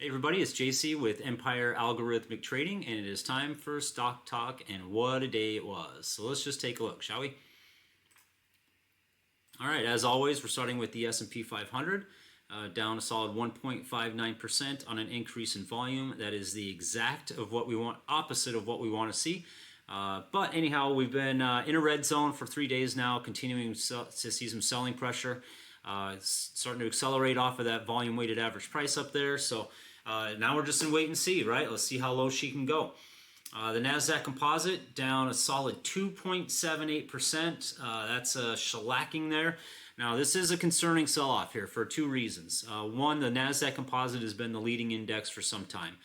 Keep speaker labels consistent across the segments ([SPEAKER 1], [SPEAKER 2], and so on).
[SPEAKER 1] Hey everybody, it's JC with Empire Algorithmic Trading, and it is time for Stock Talk, and what a day it was. So let's just take a look, shall we? All right, as always, we're starting with the S&P 500, down a solid 1.59% on an increase in volume. That is the exact of what we want, opposite of what we want to see. But anyhow, we've been in a red zone for 3 days now, continuing to see some selling pressure. It's starting to accelerate off of that volume weighted average price up there. So now we're just in wait and see, right? Let's see how low she can go. The NASDAQ composite down a solid 2.78%. That's a shellacking there. Now, this is a concerning sell-off here for two reasons. One, the NASDAQ composite has been the leading index for some time.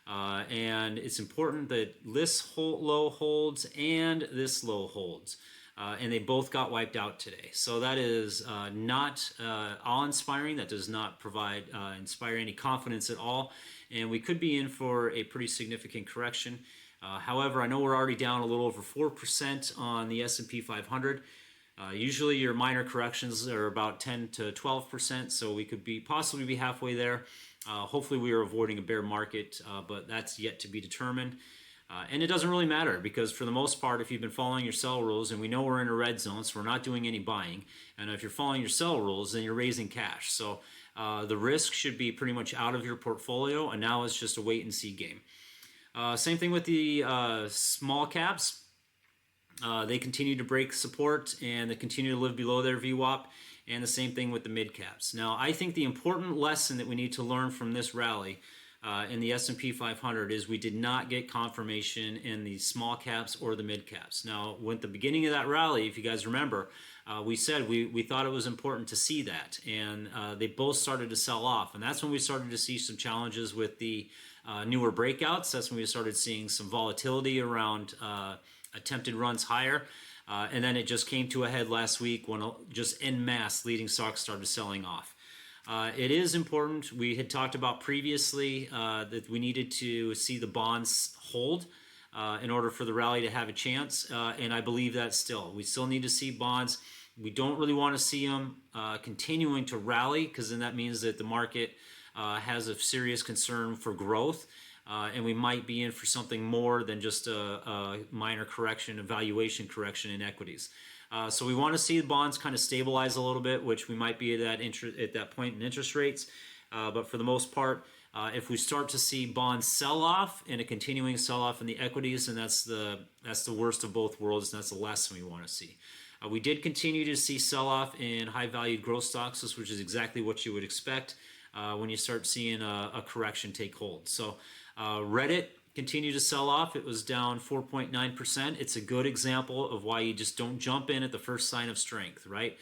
[SPEAKER 1] And it's important that this low holds and this low holds. And they both got wiped out today. So that is not awe-inspiring. That does not inspire any confidence at all. And we could be in for a pretty significant correction. However, I know we're already down a little over 4% on the S&P 500. Usually your minor corrections are about 10 to 12%, so we could possibly be halfway there. Hopefully we are avoiding a bear market, but that's yet to be determined. And it doesn't really matter because for the most part, if you've been following your sell rules, and we know we're in a red zone, so we're not doing any buying, and if you're following your sell rules, then you're raising cash. So the risk should be pretty much out of your portfolio, and now it's just a wait and see game. Same thing with the small caps. They continue to break support and they continue to live below their VWAP, and the same thing with the mid caps. Now, I think the important lesson that we need to learn from this rally in the S&P 500 is we did not get confirmation in the small caps or the mid caps. Now, at the beginning of that rally, if you guys remember, we said we thought it was important to see that, and they both started to sell off, and that's when we started to see some challenges with the newer breakouts. That's when we started seeing some volatility around attempted runs higher, and then it just came to a head last week when just en masse leading stocks started selling off. It is important. We had talked about previously that we needed to see the bonds hold in order for the rally to have a chance, and I believe that still. We still need to see bonds. We don't really want to see them continuing to rally, because then that means that the market has a serious concern for growth, and we might be in for something more than just a minor correction, a valuation correction in equities. So we want to see the bonds kind of stabilize a little bit, which we might be at that point in interest rates. But for the most part, if we start to see bonds sell off and a continuing sell off in the equities, then that's the worst of both worlds, and that's the last thing we want to see. We did continue to see sell off in high valued growth stocks, which is exactly what you would expect when you start seeing a correction take hold. So Reddit continued to sell off. It was down 4.9%. It's a good example of why you just don't jump in at the first sign of strength, right?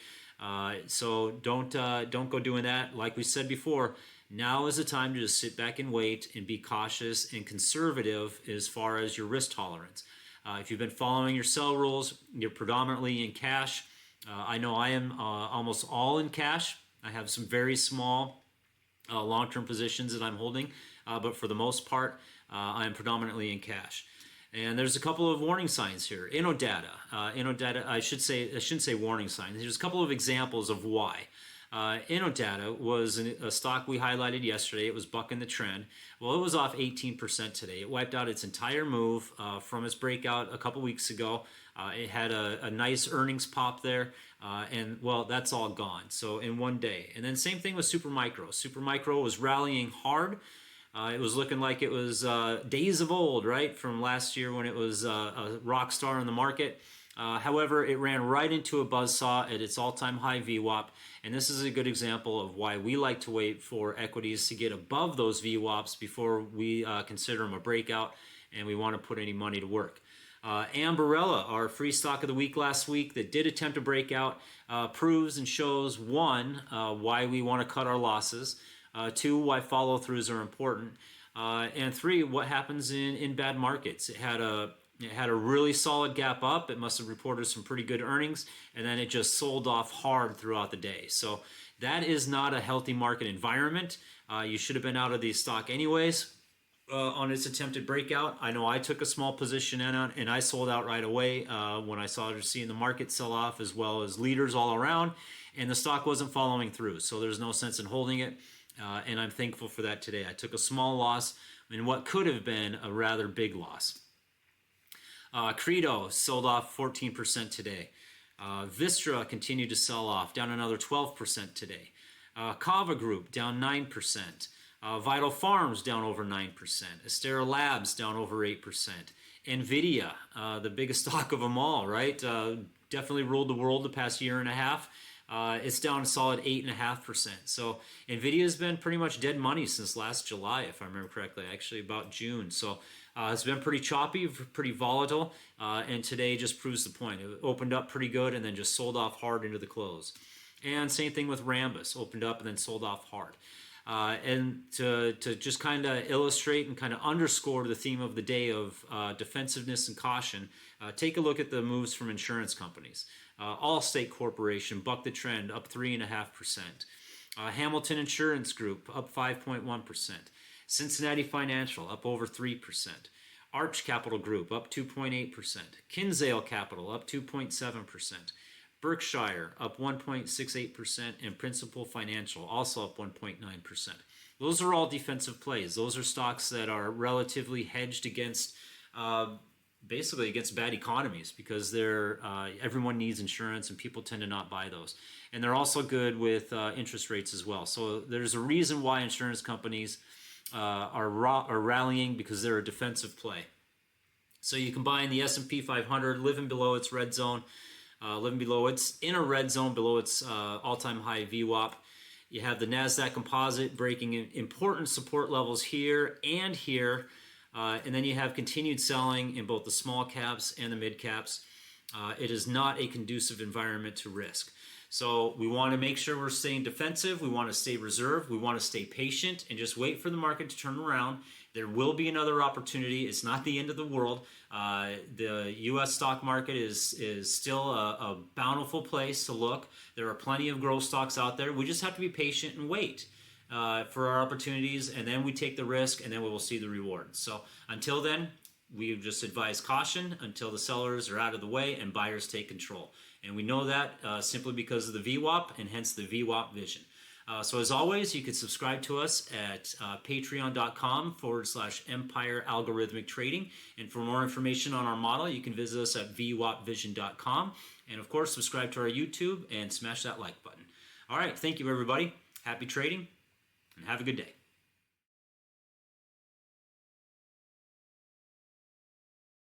[SPEAKER 1] So don't go doing that. Like we said before, now is the time to just sit back and wait and be cautious and conservative as far as your risk tolerance. If you've been following your sell rules, you're predominantly in cash. I know I am almost all in cash. I have some very small long-term positions that I'm holding, but for the most part, I'm predominantly in cash. And there's a couple of warning signs here. InnoData, I shouldn't say warning signs. There's a couple of examples of why. InnoData was a stock we highlighted yesterday. It was bucking the trend. Well, it was off 18% today. It wiped out its entire move from its breakout a couple weeks ago. It had a nice earnings pop there, and well, that's all gone. So in one day. And then same thing with Supermicro. Supermicro was rallying hard. It was looking like it was days of old, right, from last year when it was a rock star in the market. However, it ran right into a buzzsaw at its all-time high VWAP, and this is a good example of why we like to wait for equities to get above those VWAPs before we consider them a breakout and we want to put any money to work. Ambarella, our free stock of the week last week that did attempt a breakout, proves and shows, one, why we want to cut our losses, two, why follow-throughs are important, and three, what happens in bad markets. It had a really solid gap up. It must have reported some pretty good earnings, and then it just sold off hard throughout the day. So that is not a healthy market environment. You should have been out of the stock anyways on its attempted breakout. I know I took a small position in it, and I sold out right away when I started seeing the market sell off, as well as leaders all around, and the stock wasn't following through. So there's no sense in holding it. and I'm thankful for that today. I took a small loss in what could have been a rather big loss. Credo sold off 14% today. Vistra continued to sell off, down another 12% today. Kava Group down 9%. Vital Farms down over 9%. Astera Labs down over 8%. Nvidia, the biggest stock of them all, right? Definitely ruled the world the past year and a half. It's down a solid 8.5%. So Nvidia has been pretty much dead money since last July, if I remember correctly, actually about June. So it's been pretty choppy, pretty volatile, and today just proves the point. It opened up pretty good and then just sold off hard into the close. And same thing with Rambus, opened up and then sold off hard. And to just kind of illustrate and kind of underscore the theme of the day of defensiveness and caution, take a look at the moves from insurance companies. Allstate Corporation bucked the trend, up 3.5%. Hamilton Insurance Group up 5.1%. Cincinnati Financial up over 3%. Arch Capital Group up 2.8%. Kinsale Capital up 2.7%. Berkshire up 1.68%, and Principal Financial also up 1.9%. Those are all defensive plays. Those are stocks that are relatively hedged against, basically against bad economies, because they're everyone needs insurance and people tend to not buy those. And they're also good with interest rates as well. So there's a reason why insurance companies are rallying, because they're a defensive play. So you combine the S&P 500 living below its red zone, living below its inner red zone, below its all-time high VWAP. You have the NASDAQ composite breaking important support levels here and here. And then you have continued selling in both the small caps and the mid caps. It is not a conducive environment to risk. So we want to make sure we're staying defensive. We want to stay reserved. We want to stay patient and just wait for the market to turn around. There will be another opportunity. It's not the end of the world. The U.S. stock market is still a bountiful place to look. There are plenty of growth stocks out there. We just have to be patient and wait for our opportunities, and then we take the risk, and then we will see the reward. So until then, we just advise caution until the sellers are out of the way and buyers take control. And we know that simply because of the VWAP and hence the Vwapvision. So as always, you can subscribe to us at patreon.com/Empire Algorithmic Trading. And for more information on our model, you can visit us at Vwapvision.com. And of course, subscribe to our YouTube and smash that like button. All right, thank you everybody. Happy trading and have a good day.